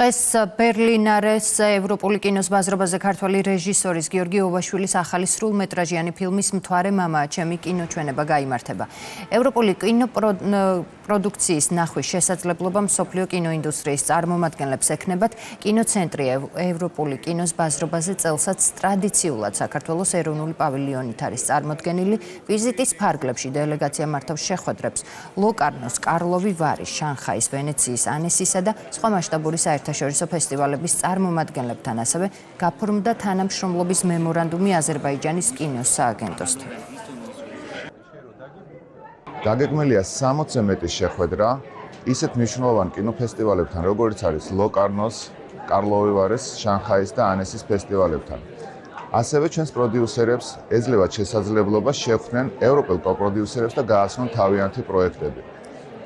დღეს ბერლინარეს ევროპული კინოს ბაზრობაზე ქართველი რეჟისორის გიორგი ოვაშვილის ახალი სრულმეტრაჟიანი ფილმის მთვარე მამაა ჩემი კინოჩვენება გაიმართება. ევროპული კინოპროდუქციის ნახვის შესაძლებლობა მსოფლიო კინოინდუსტრიის წარმომადგენლებს ექნებათ. კინოცენტრი ევროპული კინოს ბაზრობაზე წელსაც ტრადიციულად საქართველოს ეროვნული პავილიონით არის წარმოდგენილი. ვიზიტის ფარგლებში დელეგაცია მართავს შეხვედრებს ლოკარნოს, კარლოვი ვარის, შანხაის, ვენეციის, ანესისა და სხვა მასშტაბური საერთაშორისო ფესტივალების წარმომადგენლებთან, ასევე გაფორმდა თანამშრომლობის მემორანდუმი აზერბაიჯანის კინოს სააგენტოსთან. დაგეგმილია 60-ზე მეტი შეხვედრა ისეთ მნიშვნელოვან კინოფესტივალებთან, როგორც არის ლოკარნოს, კარლოვი ვარის, შანხაის და ანესის ფესტივალებთან. ასევე ჩვენს პროდიუსერებს ეძლევათ შესაძლებლობა შეხვდნენ ევროპელ კოპროდიუსერებს და გააცნონ თავიანთი პროექტები.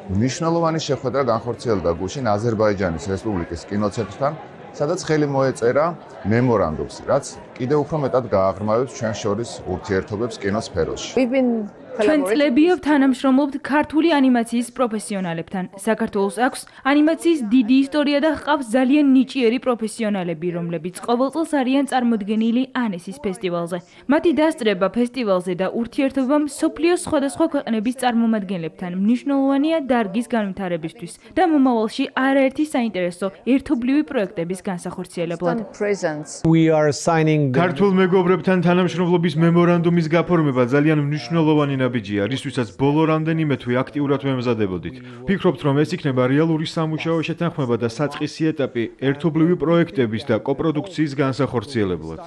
მნიშვნელოვანი შეხვედრა განხორციელდა გუშინ აზერბაიჯანის რესპუბლიკის კინოცენტრთან, სადაც ხელი მოეწერა მემორანდუმს, რაც კიდევ უფრო მეტად გააღრმავებს ჩვენს შორის ურთიერთობებს კინოსფეროში. ჩვენ წლებია თანამშრომლობთ ქართული ანიმაციის პროფესიონალებთან. საქართველოს აქვს ანიმაციის დიდი ისტორია და ჰყავს ძალიან ნიჭიერი პროფესიონალები, რომლებიც ყოველწელს არიან წარმოდგენილი ანესის ფესტივალზე. მათი დასწრება ფესტივალზე და ურთიერთობა მსოფლიოს სხვადასხვა ქვეყნების წარმომადგენლებთან მნიშვნელოვანია დარგის განვითარებისთვის და მომავალში არაერთი საინტერესო ერთობლივი პროექტების განსახორციელებლად. ქართულ მეგობრებთან თანამშრომლობის მემორანდუმის გაფორმება ძალიან მნიშვნელოვანი ნაბიჯია, რისთვისაც ბოლო რამდენიმე თვე აქტიურად ვემზადებოდით. ვფიქრობთ, რომ ეს იქნება რეალური სამუშაო შეთანხმება და საწყისი ეტაპი ერთობლივი პროექტების და კოპროდუქციის განსახორციელებლად.